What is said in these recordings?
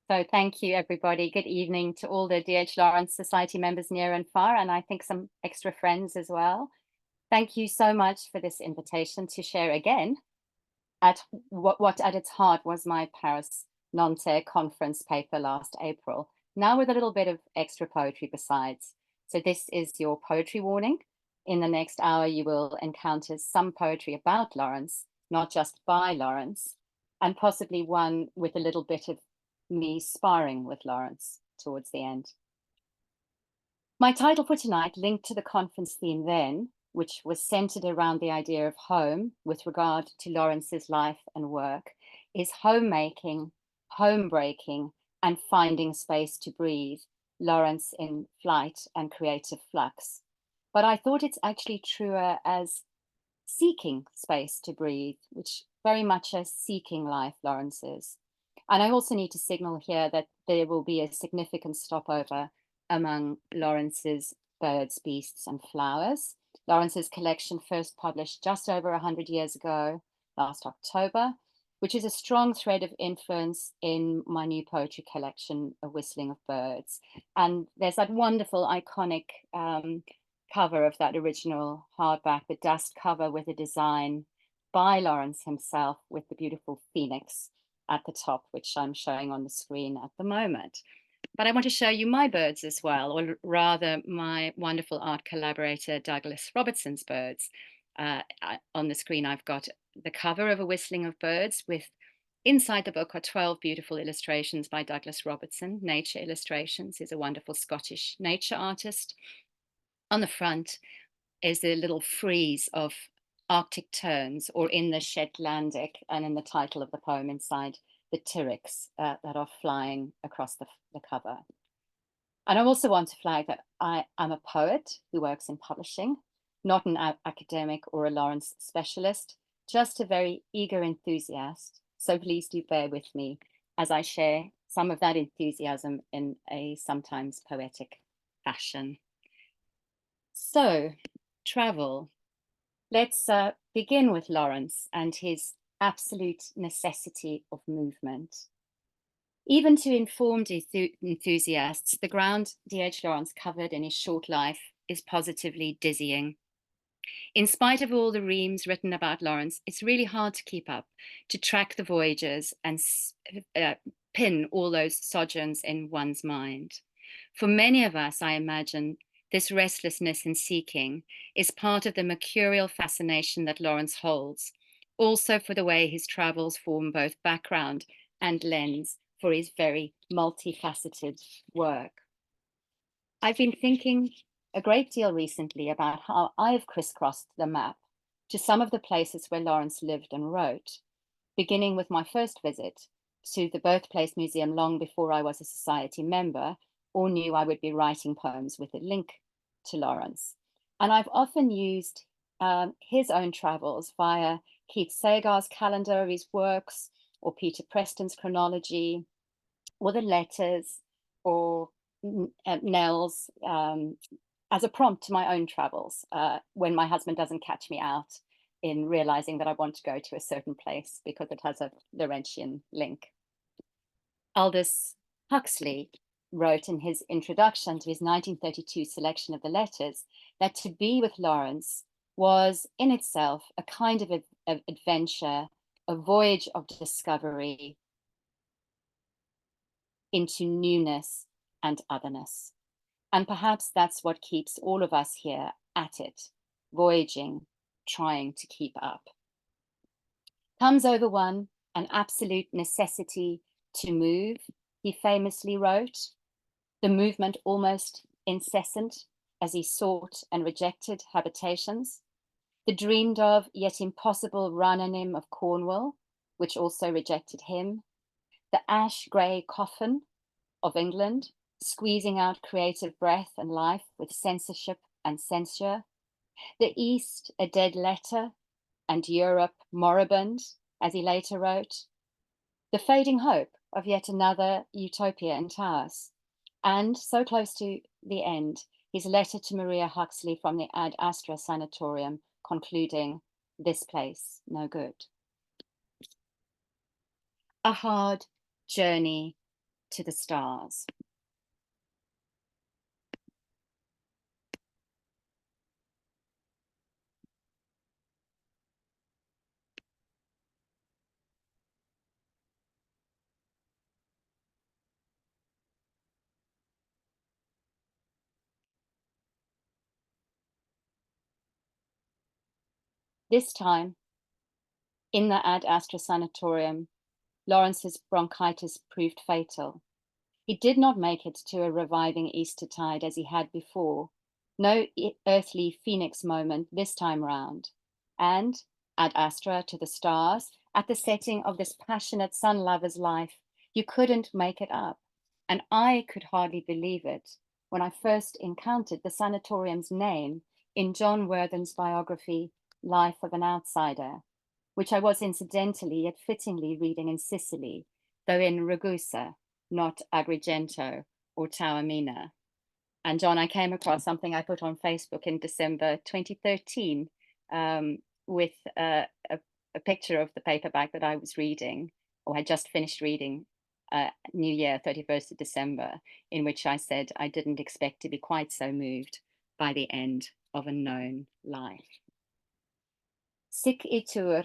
So thank you, everybody. Good evening to all the D.H. Lawrence Society members near and far, and I think some extra friends as well. Thank you so much for this invitation to share again at what at its heart was my Paris Nanterre conference paper last April, now with a little bit of extra poetry besides. So this is your poetry warning. In the next hour, you will encounter some poetry about Lawrence, not just by Lawrence, and possibly one with a little bit of me sparring with Lawrence towards the end. My title for tonight, linked to the conference theme then, which was centered around the idea of home with regard to Lawrence's life and work, is Homemaking, Homebreaking, and Finding Space to Breathe, Lawrence in Flight and Creative Flux. But I thought it's actually truer as Seeking Space to Breathe, which very much a seeking life Lawrence is. And I also need to signal here that there will be a significant stopover among Lawrence's birds, beasts, and flowers. Lawrence's collection first published just over 100 years ago, last October, which is a strong thread of influence in my new poetry collection, A Whistling of Birds. And there's that wonderful, iconic cover of that original hardback, the dust cover with a design by Lawrence himself with the beautiful phoenix at the top, which I'm showing on the screen at the moment. But I want to show you my birds as well, or rather my wonderful art collaborator, Douglas Robertson's birds. On the screen, I've got the cover of A Whistling of Birds with inside the book are 12 beautiful illustrations by Douglas Robertson, nature illustrations. He's a wonderful Scottish nature artist. On the front is a little frieze of Arctic terns, or in the Shetlandic, and in the title of the poem inside, the Tyrricks that are flying across the cover. And I also want to flag that I am a poet who works in publishing, not an academic or a Lawrence specialist, just a very eager enthusiast. So please do bear with me as I share some of that enthusiasm in a sometimes poetic fashion. So, travel. Let's begin with Lawrence and his absolute necessity of movement. Even to informed enthusiasts, the ground D.H. Lawrence covered in his short life is positively dizzying. In spite of all the reams written about Lawrence, it's really hard to keep up, to track the voyages and pin all those sojourns in one's mind. For many of us, I imagine, this restlessness in seeking is part of the mercurial fascination that Lawrence holds, also for the way his travels form both background and lens for his very multifaceted work. I've been thinking a great deal recently about how I've crisscrossed the map to some of the places where Lawrence lived and wrote, beginning with my first visit to the Birthplace Museum long before I was a society member or knew I would be writing poems with a link to Lawrence. And I've often used his own travels via Keith Sagar's calendar of his works, or Peter Preston's chronology, or the letters, or Nell's, as a prompt to my own travels when my husband doesn't catch me out in realizing that I want to go to a certain place because it has a Lawrentian link. Aldous Huxley wrote in his introduction to his 1932 selection of the letters that to be with Lawrence was in itself a kind of adventure, a voyage of discovery into newness and otherness. And perhaps that's what keeps all of us here at it, voyaging, trying to keep up. Comes over one an absolute necessity to move, he famously wrote, the movement almost incessant as he sought and rejected habitations, the dreamed of yet impossible Rananim of Cornwall, which also rejected him, the ash-grey coffin of England, squeezing out creative breath and life with censorship and censure, the East a dead letter and Europe moribund, as he later wrote, the fading hope of yet another utopia in Taos, and so close to the end, his letter to Maria Huxley from the Ad Astra Sanatorium concluding, this place no good. A hard journey to the stars. This time, in the Ad Astra sanatorium, Lawrence's bronchitis proved fatal. He did not make it to a reviving Eastertide as he had before. No earthly phoenix moment this time round. And, ad astra to the stars, at the setting of this passionate sun lover's life, you couldn't make it up. And I could hardly believe it when I first encountered the sanatorium's name in John Worthen's biography, Life of an Outsider, which I was incidentally yet fittingly reading in Sicily, though in Ragusa, not Agrigento or Taormina. And John, I came across something I put on Facebook in December 2013 with a picture of the paperback that I was reading, or had just finished reading, New Year, 31st of December, in which I said I didn't expect to be quite so moved by the end of a known life. Sic itur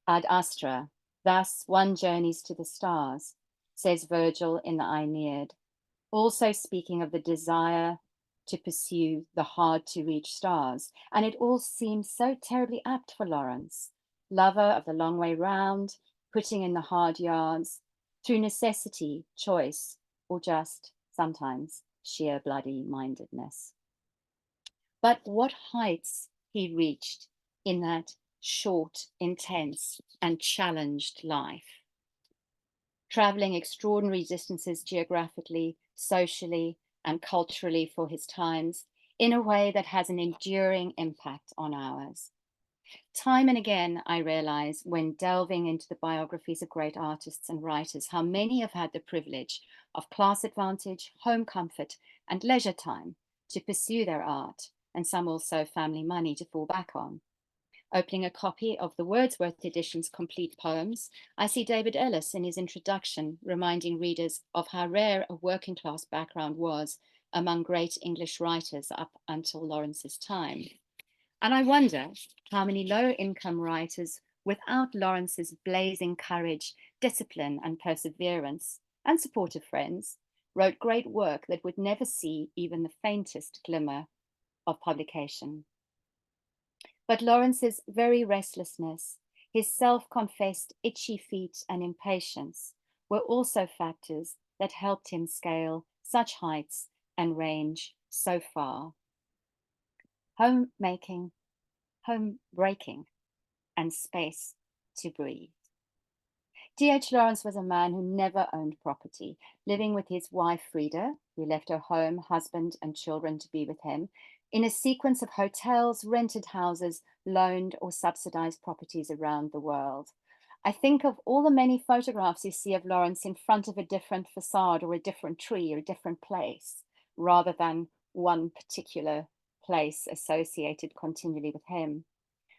ad astra, thus one journeys to the stars, says Virgil in the Aeneid, also speaking of the desire to pursue the hard to reach stars. And it all seems so terribly apt for Lawrence, lover of the long way round, putting in the hard yards, through necessity, choice, or just sometimes sheer bloody mindedness. But what heights he reached in that short, intense, and challenged life. Traveling extraordinary distances geographically, socially, and culturally for his times in a way that has an enduring impact on ours. Time and again, I realize when delving into the biographies of great artists and writers, how many have had the privilege of class advantage, home comfort, and leisure time to pursue their art, and some also family money to fall back on. Opening a copy of the Wordsworth edition's complete poems, I see David Ellis in his introduction reminding readers of how rare a working class background was among great English writers up until Lawrence's time. And I wonder how many low-income writers, without Lawrence's blazing courage, discipline, and perseverance, and supportive friends, wrote great work that would never see even the faintest glimmer of publication. But Lawrence's very restlessness, his self-confessed itchy feet and impatience were also factors that helped him scale such heights and range so far. Homemaking, home breaking, and space to breathe. D.H. Lawrence was a man who never owned property, living with his wife Frida, who left her home, husband, and children to be with him, in a sequence of hotels, rented houses, loaned or subsidized properties around the world. I think of all the many photographs you see of Lawrence in front of a different facade or a different tree or a different place, rather than one particular place associated continually with him.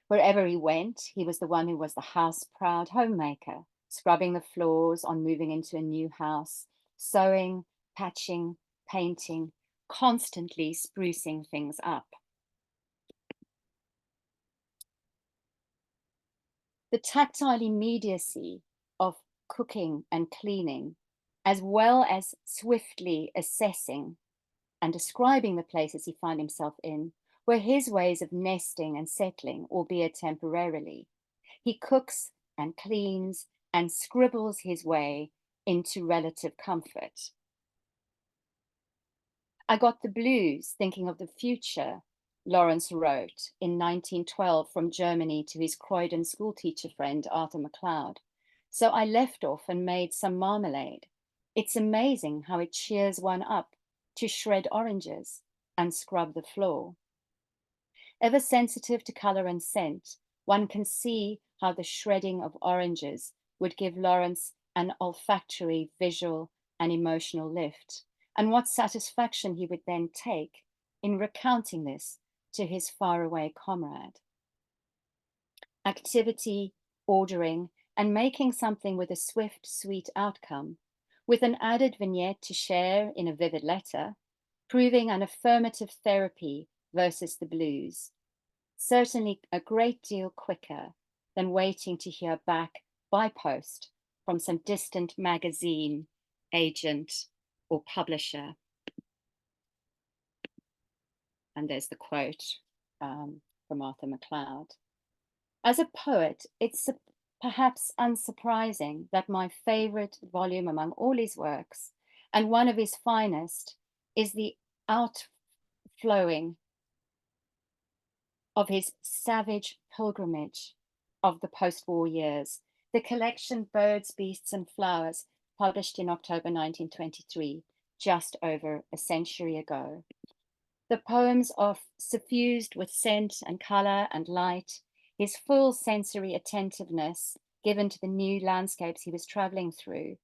Wherever he went, he was the one who was the house-proud homemaker, scrubbing the floors on moving into a new house, sewing, patching, painting, constantly sprucing things up. The tactile immediacy of cooking and cleaning, as well as swiftly assessing and describing the places he found himself in, were his ways of nesting and settling, albeit temporarily. He cooks and cleans and scribbles his way into relative comfort. I got the blues thinking of the future, Lawrence wrote in 1912 from Germany to his Croydon schoolteacher friend Arthur MacLeod. So I left off and made some marmalade. It's amazing how it cheers one up to shred oranges and scrub the floor. Ever sensitive to color and scent, one can see how the shredding of oranges would give Lawrence an olfactory, visual, and emotional lift, and what satisfaction he would then take in recounting this to his faraway comrade. Activity, ordering, and making something with a swift, sweet outcome with an added vignette to share in a vivid letter, proving an affirmative therapy versus the blues. Certainly a great deal quicker than waiting to hear back by post from some distant magazine agent or publisher. And there's the quote from Arthur MacLeod. As a poet, it's perhaps unsurprising that my favorite volume among all his works, and one of his finest, is the outflowing of his savage pilgrimage of the post-war years, the collection Birds, Beasts and Flowers, published in October 1923, just over a century ago. The poems are suffused with scent and color and light, his full sensory attentiveness given to the new landscapes he was traveling through,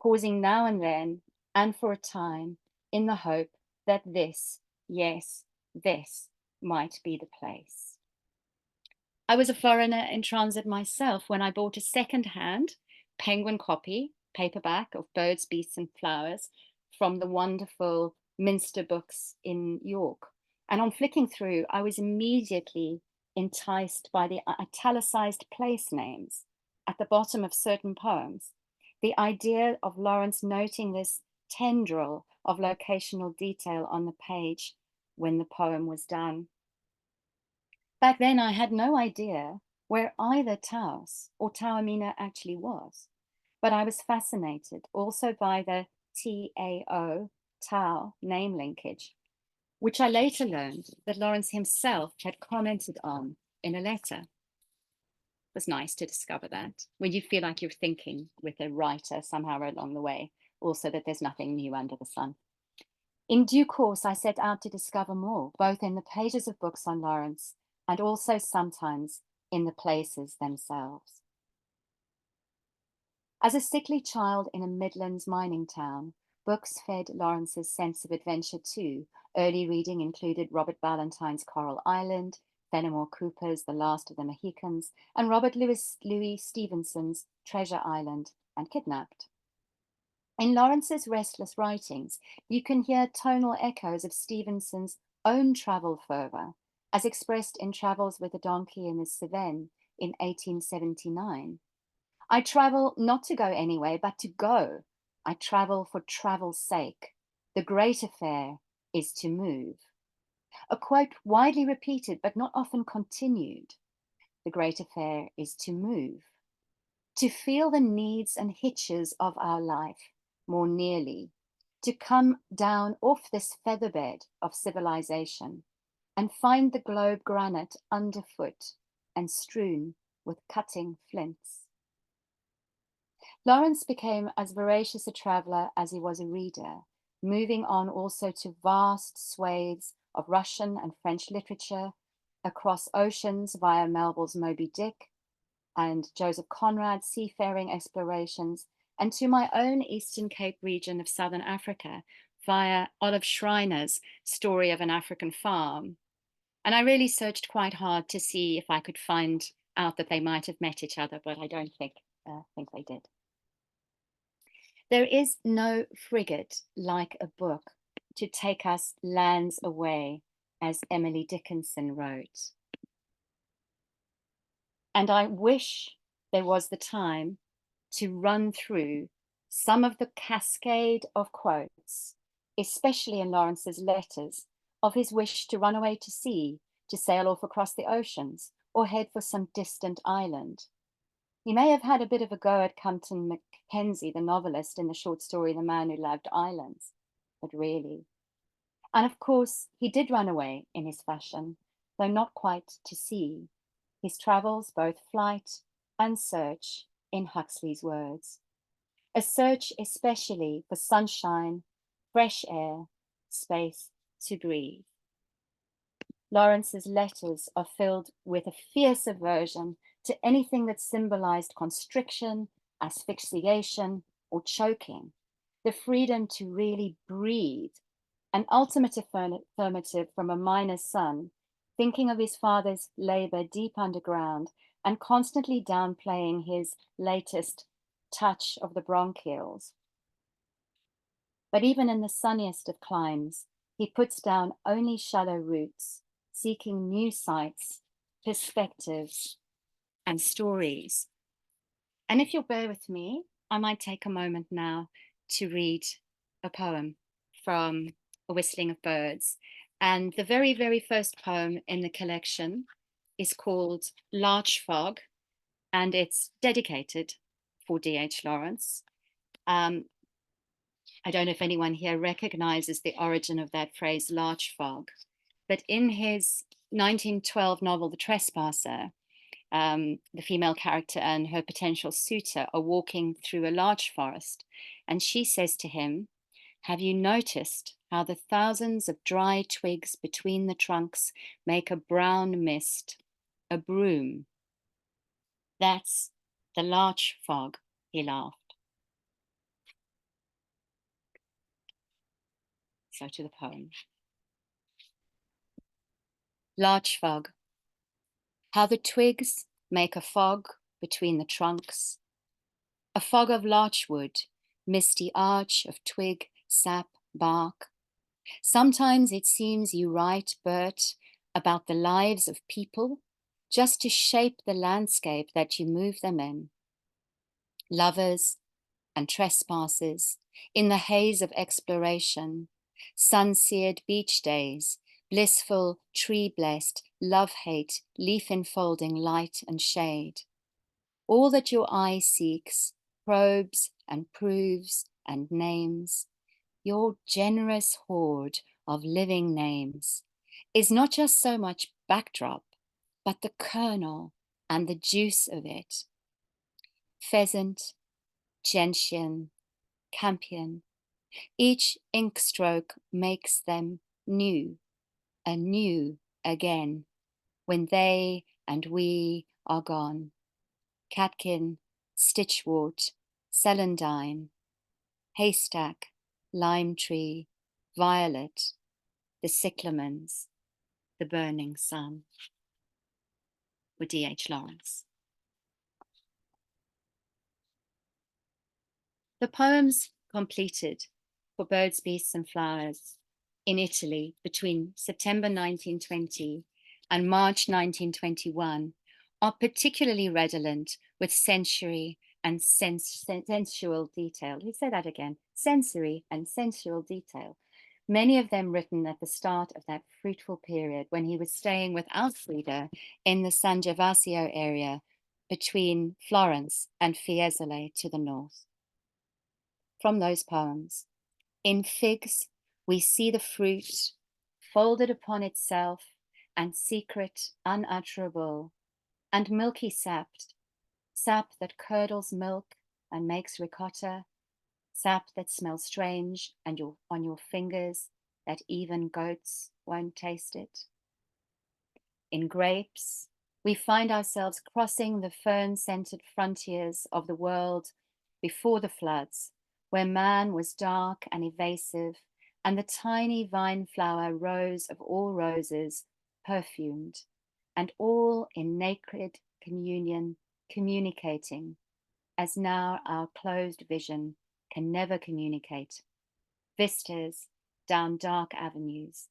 pausing now and then and for a time in the hope that this, yes, this might be the place. I was a foreigner in transit myself when I bought a second-hand Penguin copy, paperback of Birds, Beasts and Flowers from the wonderful Minster Books in York. And on flicking through, I was immediately enticed by the italicized place names at the bottom of certain poems. The idea of Lawrence noting this tendril of locational detail on the page when the poem was done. Back then, I had no idea where either Taos or Taormina actually was, but I was fascinated also by the T-A-O, Tao name linkage, which I later learned that Lawrence himself had commented on in a letter. It was nice to discover that when you feel like you're thinking with a writer somehow along the way, also that there's nothing new under the sun. In due course, I set out to discover more, both in the pages of books on Lawrence and also sometimes in the places themselves. As a sickly child in a Midlands mining town, books fed Lawrence's sense of adventure too. Early reading included Robert Ballantyne's Coral Island, Fenimore Cooper's The Last of the Mohicans, and Robert Louis Stevenson's Treasure Island and Kidnapped. In Lawrence's restless writings, you can hear tonal echoes of Stevenson's own travel fervour, as expressed in Travels with a Donkey in the Cevennes in 1879. I travel not to go anywhere, but to go. I travel for travel's sake. The great affair is to move. A quote widely repeated, but not often continued. The great affair is to move. To feel the needs and hitches of our life more nearly. To come down off this featherbed of civilization and find the globe granite underfoot and strewn with cutting flints. Lawrence became as voracious a traveller as he was a reader, moving on also to vast swathes of Russian and French literature, across oceans via Melville's Moby Dick and Joseph Conrad's seafaring explorations, and to my own Eastern Cape region of Southern Africa via Olive Schreiner's Story of an African Farm. And I really searched quite hard to see if I could find out that they might have met each other, but I don't think they did. There is no frigate like a book to take us lands away, as Emily Dickinson wrote. And I wish there was the time to run through some of the cascade of quotes, especially in Lawrence's letters, of his wish to run away to sea, to sail off across the oceans, or head for some distant island. He may have had a bit of a go at Compton Mackenzie, the novelist, in the short story The Man Who Loved Islands, but really. And of course, he did run away in his fashion, though not quite to sea. His travels, both flight and search, in Huxley's words. A search especially for sunshine, fresh air, space to breathe. Lawrence's letters are filled with a fierce aversion to anything that symbolized constriction, asphyxiation, or choking, the freedom to really breathe, an ultimate affirmative from a miner's son, thinking of his father's labor deep underground and constantly downplaying his latest touch of the bronchioles. But even in the sunniest of climes, he puts down only shallow roots, seeking new sights, perspectives, and stories. And if you'll bear with me, I might take a moment now to read a poem from A Whistling of Birds. And the very, very first poem in the collection is called Larch Fog, and it's dedicated for D.H. Lawrence. I don't know if anyone here recognizes the origin of that phrase, larch fog, but in his 1912 novel, The Trespasser, the female character and her potential suitor are walking through a larch forest, and she says to him, "Have you noticed how the thousands of dry twigs between the trunks make a brown mist, a broom? That's the larch fog," he laughed. So to the poem. Larch fog. How the twigs make a fog between the trunks, a fog of larchwood, misty arch of twig, sap, bark. Sometimes it seems you write, Bert, about the lives of people just to shape the landscape that you move them in. Lovers and trespassers in the haze of exploration, sun-seared beach days, blissful, tree-blessed, love-hate, leaf-enfolding light and shade. All that your eye seeks, probes and proves and names, your generous hoard of living names, is not just so much backdrop, but the kernel and the juice of it. Pheasant, gentian, campion, each ink stroke makes them new, anew again, when they and we are gone. Catkin, stitchwort, celandine, haystack, lime tree, violet, the cyclamens, the burning sun. With D.H. Lawrence. The poems completed for Birds, Beasts and Flowers in Italy between September 1920 and March 1921 are particularly redolent with sensory and sensual detail. Let's say that again, sensory and sensual detail. Many of them written at the start of that fruitful period when he was staying with Alfreda in the San Gervasio area between Florence and Fiesole to the north. From those poems, in figs, we see the fruit folded upon itself and secret, unutterable, and milky sap that curdles milk and makes ricotta, sap that smells strange and on your fingers that even goats won't taste it. In grapes, we find ourselves crossing the fern-scented frontiers of the world before the floods, where man was dark and evasive, and the tiny vine flower rose of all roses, perfumed, and all in naked communion, communicating, as now our closed vision can never communicate, vistas down dark avenues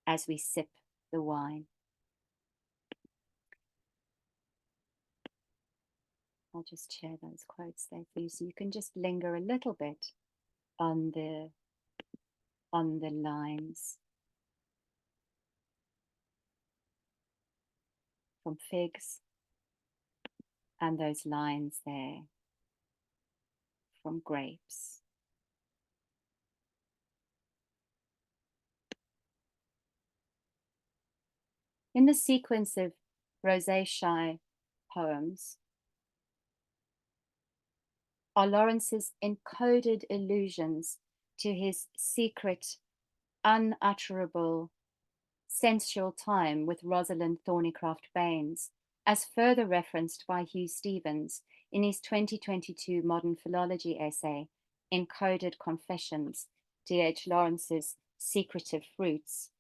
as we sip the wine. I'll just share those quotes there for you so you can just linger a little bit on the lines from figs and those lines there from grapes. In the sequence of rosacea poems are Lawrence's encoded allusions to his secret, unutterable, sensual time with Rosalind Thornycroft Baines, as further referenced by Hugh Stevens in his 2022 modern philology essay, Encoded Confessions, D.H. Lawrence's Secretive Fruits.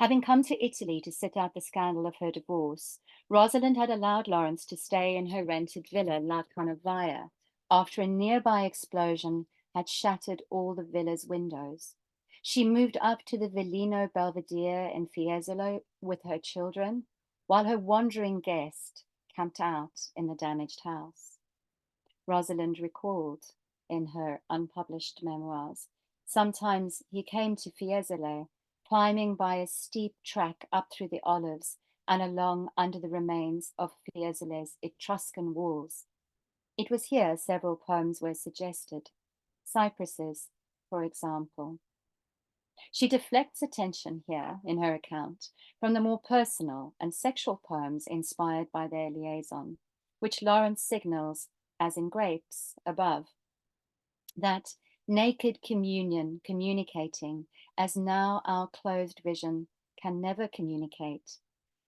Having come to Italy to sit out the scandal of her divorce, Rosalind had allowed Lawrence to stay in her rented villa, La Canovia, after a nearby explosion had shattered all the villa's windows. She moved up to the Villino Belvedere in Fiesole with her children, while her wandering guest camped out in the damaged house. Rosalind recalled in her unpublished memoirs, sometimes he came to Fiesole, climbing by a steep track up through the olives and along under the remains of Fiesole's Etruscan walls. It was here several poems were suggested. Cypresses, for example. She deflects attention here, in her account, from the more personal and sexual poems inspired by their liaison, which Lawrence signals, as in Grapes above, that naked communion communicating as now our closed vision can never communicate,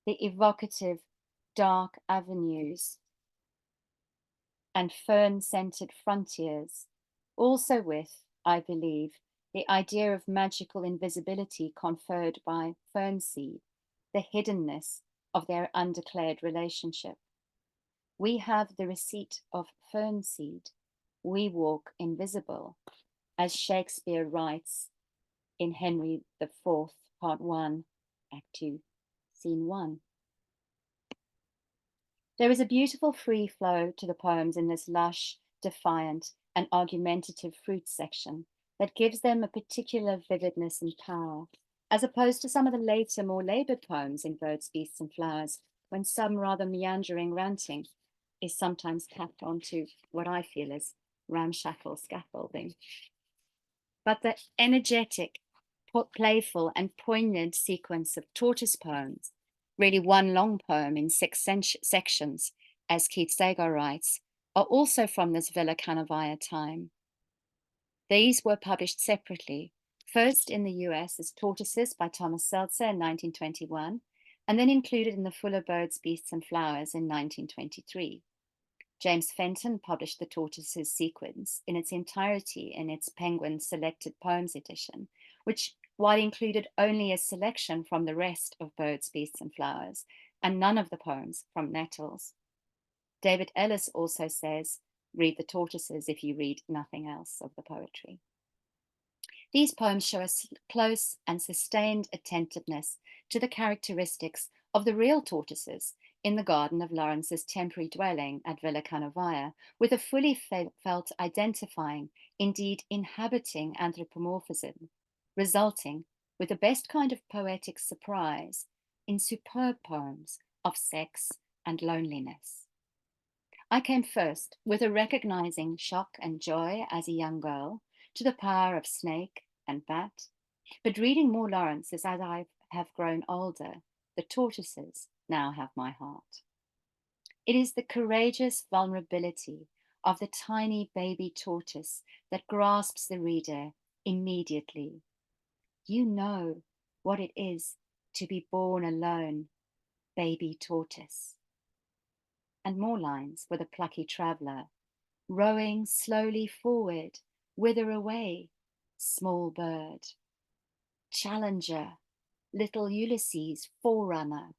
the evocative dark avenues and fern-scented frontiers, also with, I believe, the idea of magical invisibility conferred by fernseed, the hiddenness of their undeclared relationship. We have the receipt of fernseed, we walk invisible, as Shakespeare writes in Henry IV, Part 1, Act 2, Scene 1. There is a beautiful free flow to the poems in this lush, defiant, and argumentative fruit section that gives them a particular vividness and power, as opposed to some of the later, more labored poems in Birds, Beasts, and Flowers, when some rather meandering ranting is sometimes tacked onto what I feel is ramshackle scaffolding. But the energetic, playful, and poignant sequence of tortoise poems, really one long poem in 6 sections, as Keith Sagar writes, are also from this Villa Canovia time. These were published separately, first in the US as Tortoises by Thomas Seltzer in 1921, and then included in the Fuller Birds, Beasts, and Flowers in 1923. James Fenton published the Tortoises sequence in its entirety in its Penguin Selected Poems edition, which, while included only a selection from the rest of Birds, Beasts, and Flowers, and none of the poems from Nettles. David Ellis also says, read the tortoises if you read nothing else of the poetry. These poems show a close and sustained attentiveness to the characteristics of the real tortoises in the garden of Lawrence's temporary dwelling at Villa Canovia, with a fully felt identifying, indeed inhabiting anthropomorphism, resulting, with the best kind of poetic surprise, in superb poems of sex and loneliness. I came first with a recognizing shock and joy as a young girl to the power of snake and bat, but reading more Lawrence as I have grown older, the tortoises now have my heart. It is the courageous vulnerability of the tiny baby tortoise that grasps the reader immediately. You know what it is to be born alone, baby tortoise. And more lines for the plucky traveller, rowing slowly forward, whither away, small bird. Challenger, little Ulysses, forerunner,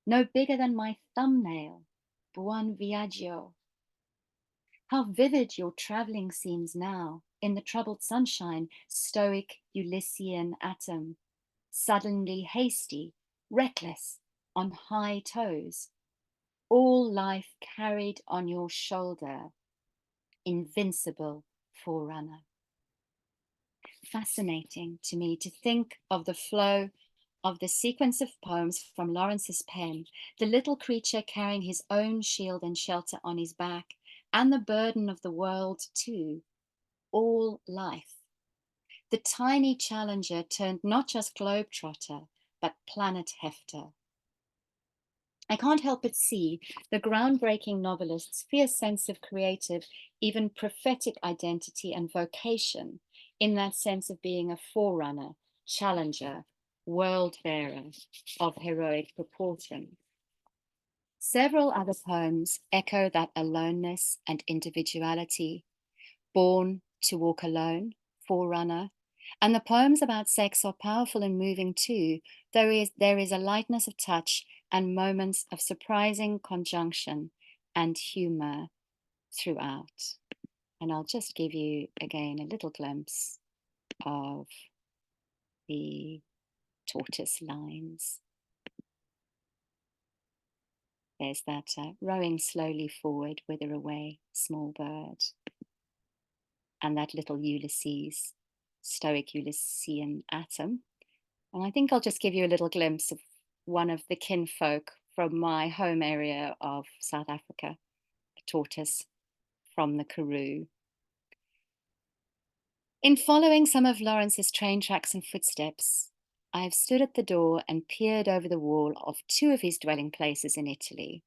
no bigger than my thumbnail, buon viaggio. How vivid your travelling seems now, in the troubled sunshine, stoic Ulyssian atom, suddenly hasty, reckless, on high toes. All life carried on your shoulder, invincible forerunner. Fascinating to me to think of the flow of the sequence of poems from Lawrence's pen, the little creature carrying his own shield and shelter on his back, and the burden of the world too, all life. The tiny challenger turned not just globetrotter, but planet hefter. I can't help but see the groundbreaking novelist's fierce sense of creative, even prophetic identity and vocation in that sense of being a forerunner, challenger, world bearer of heroic proportion. Several other poems echo that aloneness and individuality, Born to Walk Alone, Forerunner, and the poems about sex are powerful and moving too, though there is a lightness of touch and moments of surprising conjunction and humour throughout. And I'll just give you again a little glimpse of the tortoise lines. There's that rowing slowly forward, whither away, small bird. And that little Ulysses, stoic Ulyssian atom. And I think I'll just give you a little glimpse of one of the kinfolk from my home area of South Africa, a tortoise from the Karoo. In following some of Lawrence's train tracks and footsteps, I have stood at the door and peered over the wall of two of his dwelling places in Italy.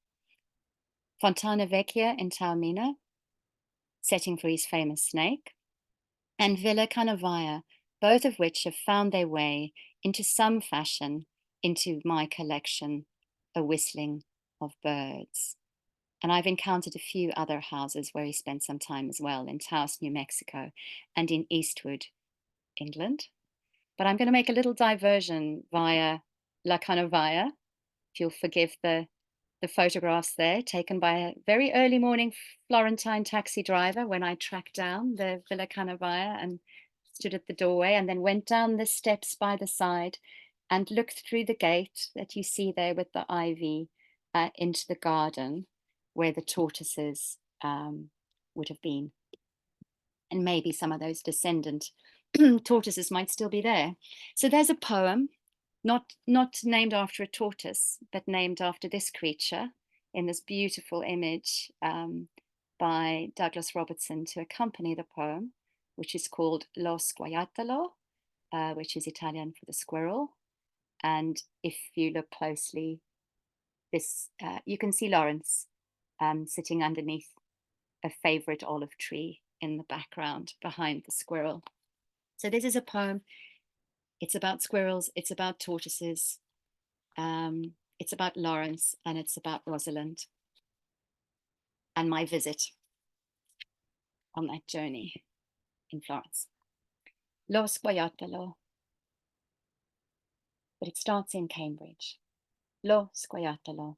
Fontana Vecchia in Taormina, setting for his famous snake, and Villa Canovaya, both of which have found their way into some fashion into my collection, A Whistling of Birds. And I've encountered a few other houses where he spent some time as well, in Taos, New Mexico, and in Eastwood, England. But I'm going to make a little diversion via La Canovaya, if you'll forgive the photographs there, taken by a very early morning Florentine taxi driver when I tracked down the Villa Canovaya and stood at the doorway, and then went down the steps by the side and looked through the gate that you see there with the ivy into the garden where the tortoises would have been. And maybe some of those descendant tortoises might still be there. So there's a poem, not named after a tortoise, but named after this creature in this beautiful image by Douglas Robertson to accompany the poem, which is called Lo squaiattolo, which is Italian for the squirrel. And if you look closely, this you can see Lawrence sitting underneath a favorite olive tree in the background behind the squirrel. So this is a poem. It's about squirrels, it's about tortoises, it's about Lawrence, and it's about Rosalind and my visit on that journey in Florence. Lo squaiattolo. But it starts in Cambridge. Lo squaiattolo.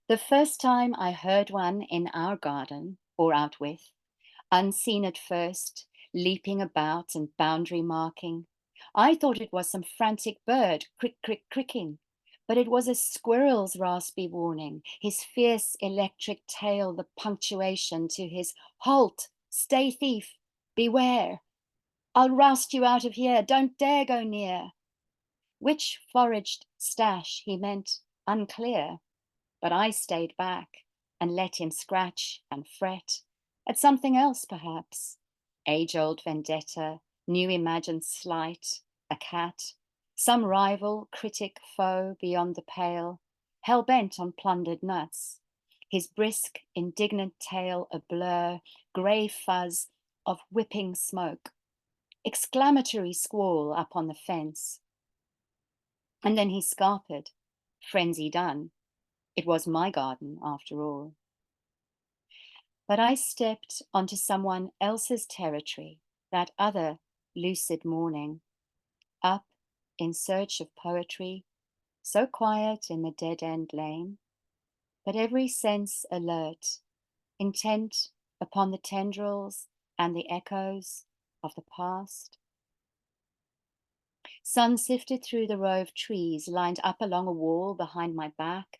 The first time I heard one in our garden, or out with, unseen at first, leaping about and boundary marking, I thought it was some frantic bird, crick, crick, cricking. But it was a squirrel's raspy warning, his fierce electric tail the punctuation to his halt, stay thief, beware. I'll roust you out of here, don't dare go near. Which foraged stash he meant, unclear, but I stayed back and let him scratch and fret at something else, perhaps. Age-old vendetta, new imagined slight, a cat, some rival, critic, foe beyond the pale, hell-bent on plundered nuts. His brisk, indignant tail a blur, grey fuzz of whipping smoke. Exclamatory squall up on the fence. And then he scarpered, frenzy done. It was my garden, after all. But I stepped onto someone else's territory that other lucid morning, up in search of poetry, so quiet in the dead-end lane, but every sense alert, intent upon the tendrils and the echoes of the past. Sun sifted through the row of trees lined up along a wall behind my back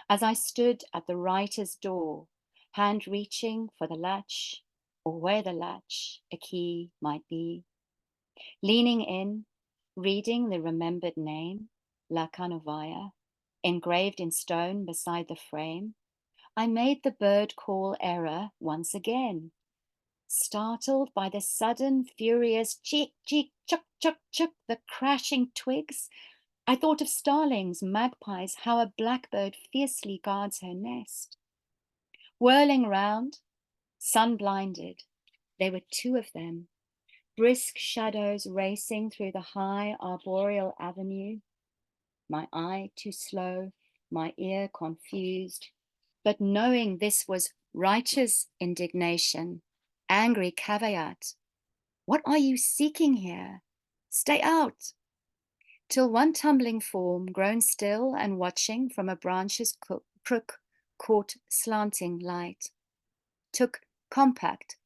as I stood at the writer's door, hand reaching for the latch, or where the latch, a key might be. Leaning in, reading the remembered name, La Canovaya, engraved in stone beside the frame, I made the bird call error once again. Startled by the sudden, furious cheek, cheek, chuck, chuck, chuck, the crashing twigs, I thought of starlings, magpies, how a blackbird fiercely guards her nest. Whirling round, sun-blinded, there were two of them, brisk shadows racing through the high arboreal avenue. My eye too slow, my ear confused, but knowing this was righteous indignation, angry caveat. What are you seeking here? Stay out! Till one tumbling form, grown still and watching from a branch's crook, caught slanting light, took compact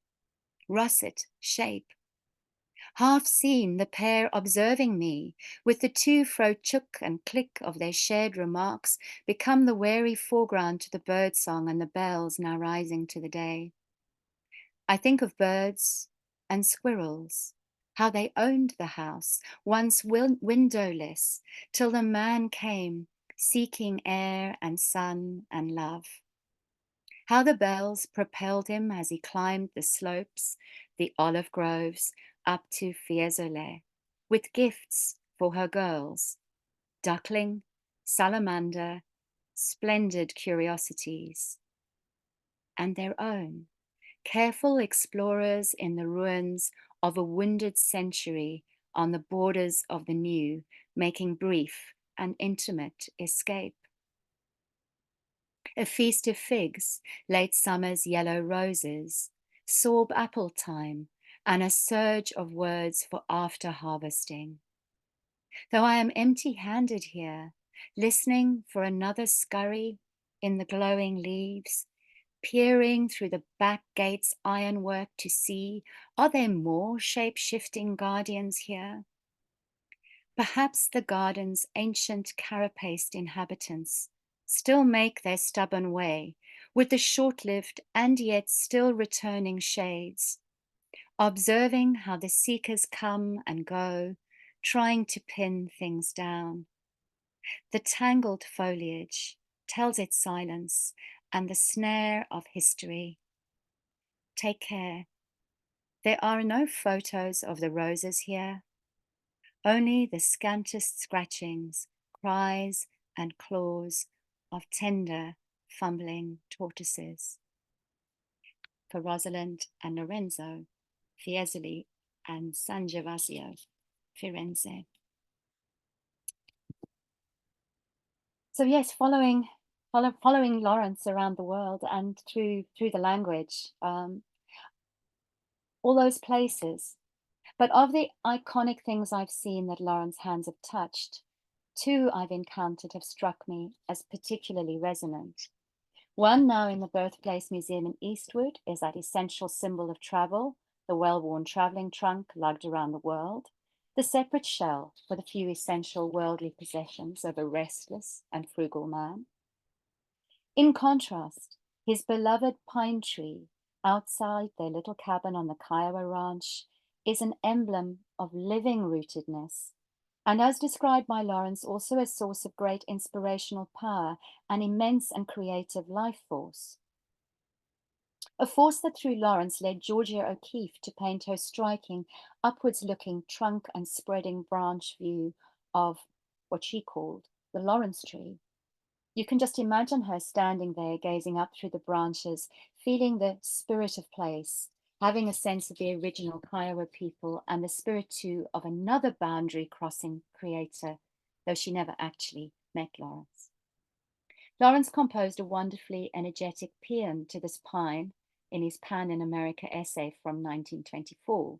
russet shape. Half seen, the pair observing me, with the to-fro chook and click of their shared remarks, become the wary foreground to the birdsong and the bells now rising to the day. I think of birds and squirrels, how they owned the house, once windowless, till the man came, seeking air and sun and love. How the bells propelled him as he climbed the slopes, the olive groves, up to Fiesole, with gifts for her girls, duckling, salamander, splendid curiosities, and their own, careful explorers in the ruins of a wounded century on the borders of the new, making brief and intimate escape. A feast of figs, late summer's yellow roses, sorb apple time, and a surge of words for after harvesting. Though I am empty-handed here, listening for another scurry in the glowing leaves, peering through the back gate's ironwork to see, are there more shape-shifting guardians here? Perhaps the garden's ancient carapaced inhabitants still make their stubborn way with the short-lived and yet still returning shades, observing how the seekers come and go, trying to pin things down. The tangled foliage tells its silence and the snare of history. Take care. There are no photos of the roses here, only the scantest scratchings, cries, and claws of tender, fumbling tortoises. For Rosalind and Lorenzo, Fiesole and San Gervasio, Firenze. So yes, following Lawrence around the world and through the language, all those places. But of the iconic things I've seen that Lawrence's hands have touched, two I've encountered have struck me as particularly resonant. One, now in the Birthplace Museum in Eastwood, is that essential symbol of travel, the well-worn traveling trunk lugged around the world, the separate shell for the few essential worldly possessions of a restless and frugal man. In contrast, his beloved pine tree outside their little cabin on the Kiowa Ranch is an emblem of living rootedness, and as described by Lawrence, also a source of great inspirational power, an immense and creative life force. A force that through Lawrence led Georgia O'Keeffe to paint her striking, upwards-looking trunk and spreading branch view of what she called the Lawrence tree. You can just imagine her standing there, gazing up through the branches, feeling the spirit of place, having a sense of the original Kiowa people and the spirit too of another boundary crossing creator, though she never actually met Lawrence. Lawrence composed a wonderfully energetic paean to this pine in his Pan in America essay from 1924.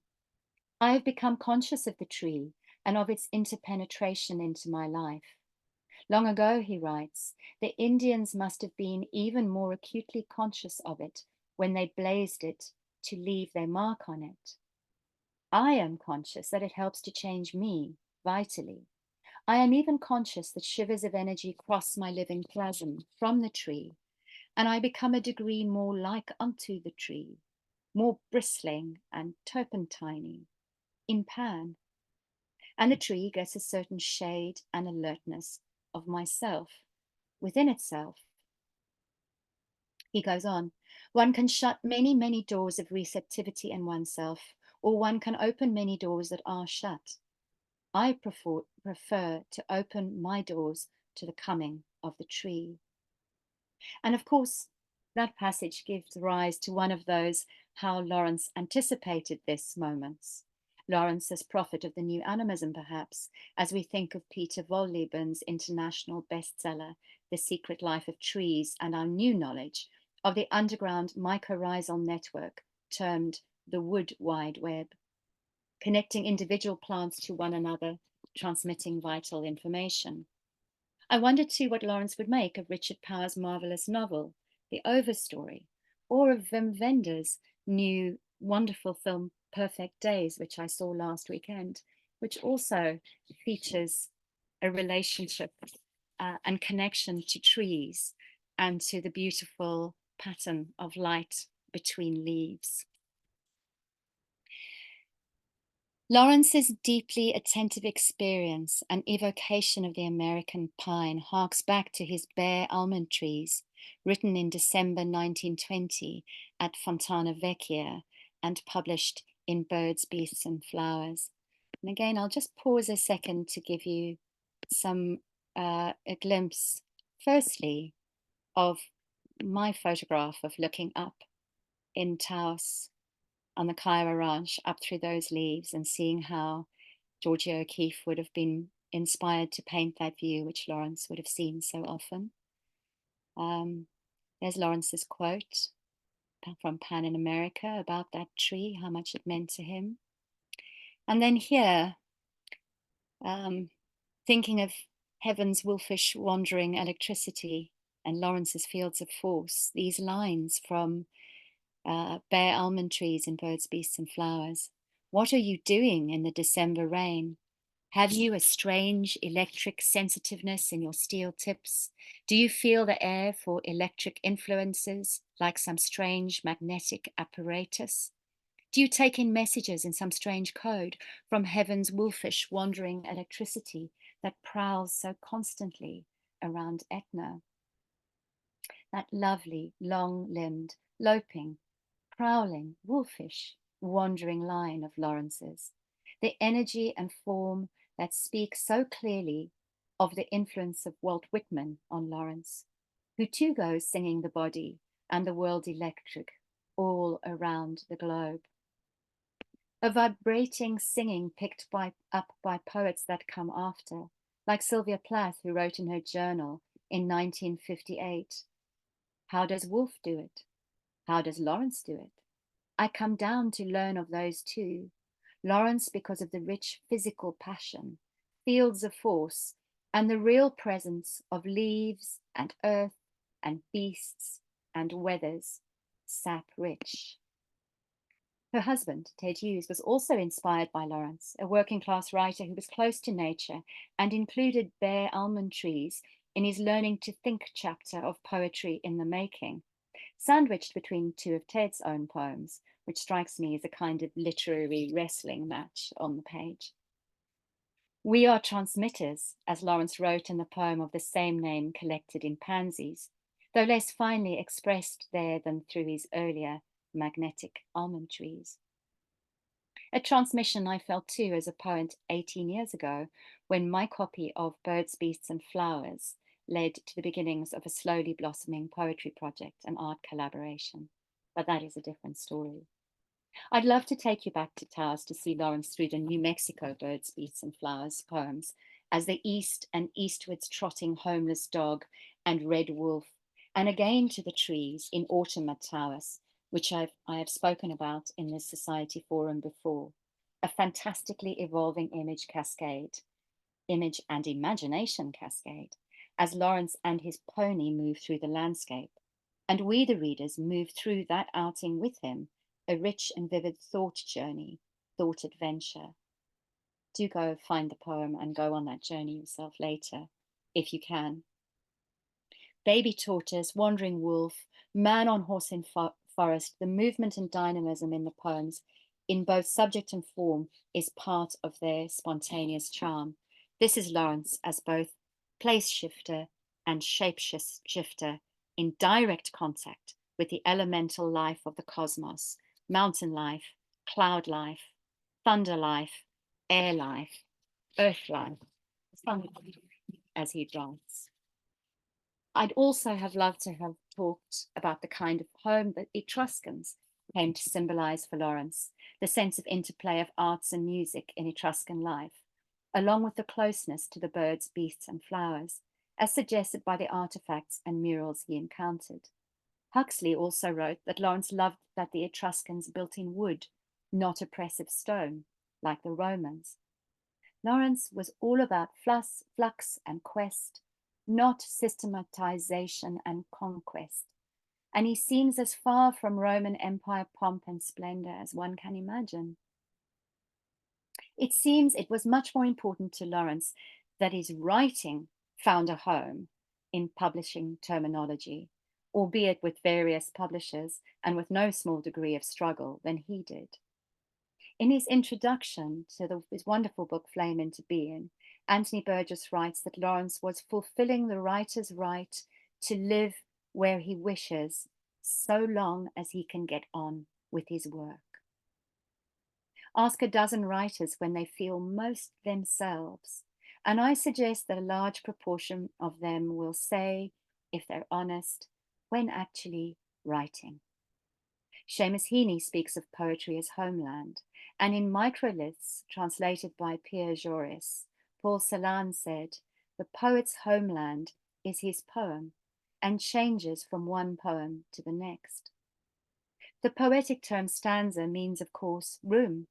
I have become conscious of the tree and of its interpenetration into my life. Long ago, he writes, the Indians must have been even more acutely conscious of it when they blazed it to leave their mark on it. I am conscious that it helps to change me vitally. I am even conscious that shivers of energy cross my living plasm from the tree, and I become a degree more like unto the tree, more bristling and turpentiney in Pan. And the tree gets a certain shade and alertness of myself within itself. He goes on, one can shut many, many doors of receptivity in oneself, or one can open many doors that are shut. I prefer to open my doors to the coming of the tree. And of course, that passage gives rise to one of those how Lawrence anticipated this moments. Lawrence as prophet of the new animism, perhaps, as we think of Peter Wohllebens' international bestseller, The Secret Life of Trees, and our new knowledge of the underground mycorrhizal network termed the Wood Wide Web, connecting individual plants to one another, transmitting vital information. I wondered too what Lawrence would make of Richard Powers' marvelous novel, The Overstory, or of Wim Wenders' new wonderful film Perfect Days, which I saw last weekend, which also features a relationship and connection to trees and to the beautiful pattern of light between leaves. Lawrence's deeply attentive experience and evocation of the American pine harks back to his bare almond trees, written in December 1920 at Fontana Vecchia and published in Birds, Beasts and Flowers. And again, I'll just pause a second to give you a glimpse, firstly, of my photograph of looking up in Taos on the Kiowa Ranch, up through those leaves, and seeing how Georgia O'Keeffe would have been inspired to paint that view, which Lawrence would have seen so often. There's Lawrence's quote from Pan in America about that tree, how much it meant to him. And then here, thinking of Heaven's wolfish wandering electricity and Lawrence's fields of force, these lines from bare almond trees in Birds, Beasts and Flowers. What are you doing in the December rain? Have you a strange electric sensitiveness in your steel tips? Do you feel the air for electric influences like some strange magnetic apparatus? Do you take in messages in some strange code from Heaven's wolfish wandering electricity that prowls so constantly around Etna? That lovely, long-limbed, loping, prowling, wolfish, wandering line of Lawrence's, the energy and form that speak so clearly of the influence of Walt Whitman on Lawrence, who too goes singing the body and the world electric all around the globe. A vibrating singing picked up by poets that come after, like Sylvia Plath, who wrote in her journal in 1958, how does Wolfe do it? How does Lawrence do it? I come down to learn of those too. Lawrence, because of the rich physical passion, fields of force, and the real presence of leaves and earth and beasts and weathers, sap rich. Her husband, Ted Hughes, was also inspired by Lawrence, a working class writer who was close to nature and included bare almond trees in his Learning to Think chapter of Poetry in the Making, sandwiched between two of Ted's own poems, which strikes me as a kind of literary wrestling match on the page. We are transmitters, as Lawrence wrote in the poem of the same name collected in Pansies, though less finely expressed there than through his earlier magnetic almond trees. A transmission I felt too as a poet 18 years ago, when my copy of Birds, Beasts and Flowers led to the beginnings of a slowly blossoming poetry project and art collaboration. But that is a different story. I'd love to take you back to Taos to see Lawrence through the New Mexico Birds, Beasts and Flowers poems as the east and eastwards trotting homeless dog and red wolf, and again to the trees in autumn at Taos, which I have spoken about in this society forum before, a fantastically evolving image cascade, image and imagination cascade, as Lawrence and his pony move through the landscape, and we, the readers, move through that outing with him, a rich and vivid thought journey, thought adventure. Do go find the poem and go on that journey yourself later, if you can. Baby tortoise, wandering wolf, man on horse in forest, the movement and dynamism in the poems, in both subject and form, is part of their spontaneous charm. This is Lawrence as both place shifter and shape shifter in direct contact with the elemental life of the cosmos, mountain life, cloud life, thunder life, air life, earth life, as he writes. I'd also have loved to have talked about the kind of home that Etruscans came to symbolize for Lawrence, the sense of interplay of arts and music in Etruscan life, along with the closeness to the birds, beasts, and flowers, as suggested by the artifacts and murals he encountered. Huxley also wrote that Lawrence loved that the Etruscans built in wood, not oppressive stone, like the Romans. Lawrence was all about flux and quest, not systematization and conquest. and he seems as far from Roman Empire pomp and splendor as one can imagine. It seems it was much more important to Lawrence that his writing found a home in publishing terminology, albeit with various publishers and with no small degree of struggle than he did. In his introduction to his wonderful book, Flame into Being, Anthony Burgess writes that Lawrence was fulfilling the writer's right to live where he wishes, so long as he can get on with his work. Ask a dozen writers when they feel most themselves, and I suggest that a large proportion of them will say, if they're honest, when actually writing. Seamus Heaney speaks of poetry as homeland, and in Microliths, translated by Pierre Joris, Paul Celan said, the poet's homeland is his poem and changes from one poem to the next. The poetic term stanza means, of course, room,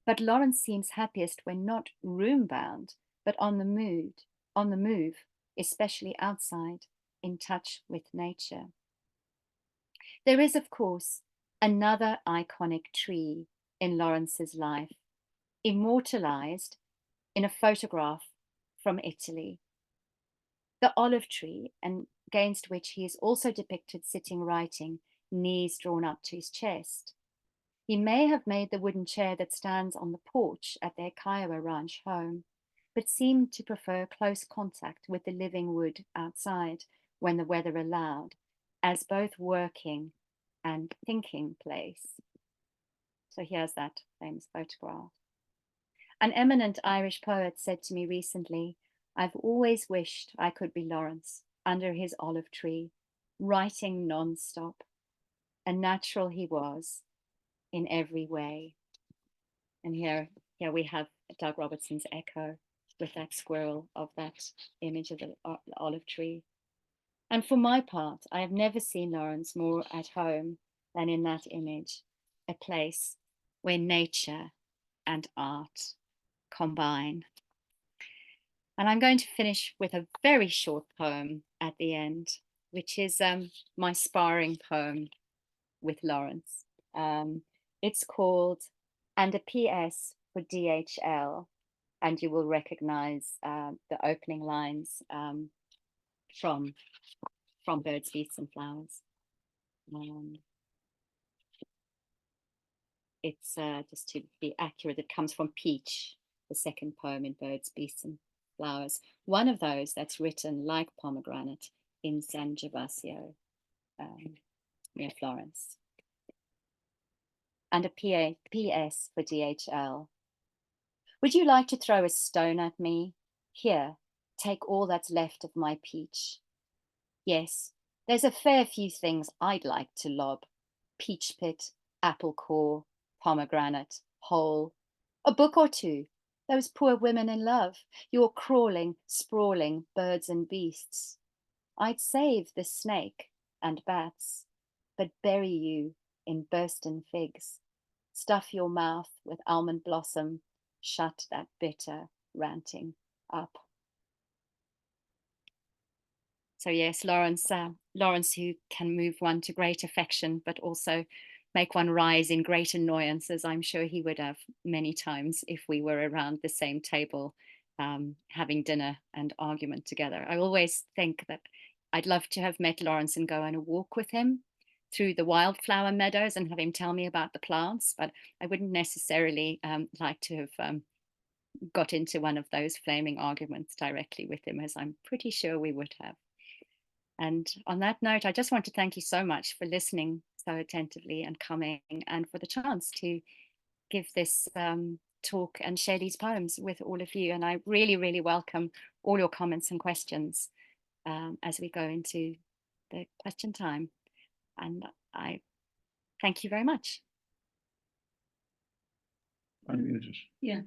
but Lawrence seems happiest when not room-bound, but on the move, especially outside, in touch with nature. There is, of course, another iconic tree in Lawrence's life, immortalized in a photograph from Italy. The olive tree, against which he is also depicted sitting writing, knees drawn up to his chest. He may have made the wooden chair that stands on the porch at their Kiowa ranch home, but seemed to prefer close contact with the living wood outside when the weather allowed, as both working and thinking place. So here's that famous photograph. An eminent Irish poet said to me recently, I've always wished I could be Lawrence under his olive tree, writing non-stop. And natural he was in every way. And here we have Doug Robertson's echo with that squirrel of that image of the olive tree. And for my part, I have never seen Lawrence more at home than in that image, a place where nature and art combine. And I'm going to finish with a very short poem at the end, which is my sparring poem with Lawrence. It's called And a PS for DHL, and you will recognize the opening lines from Birds, Beasts and Flowers. It's just to be accurate, it comes from Peach, the second poem in Birds, Beasts and Flowers. One of those that's written like pomegranate in San Gervasio, near Florence. And a PS for DHL. Would you like to throw a stone at me? Here, take all that's left of my peach. Yes, there's a fair few things I'd like to lob. Peach pit, apple core, pomegranate, hole. A book or two. Those poor women in love, your crawling, sprawling birds and beasts. I'd save the snake and bats, but bury you in bursten figs. Stuff your mouth with almond blossom, shut that bitter ranting up. So yes, Lawrence who can move one to great affection, but also make one rise in great annoyance, as I'm sure he would have many times if we were around the same table having dinner and argument together. I always think that I'd love to have met Lawrence and go on a walk with him through the wildflower meadows and have him tell me about the plants, but I wouldn't necessarily like to have got into one of those flaming arguments directly with him, as I'm pretty sure we would have. And on that note, I just want to thank you so much for listening so attentively and coming, and for the chance to give this talk and share these poems with all of you. And I really, really welcome all your comments and questions as we go into the question time. And I thank you very much. I'm muted. Yeah.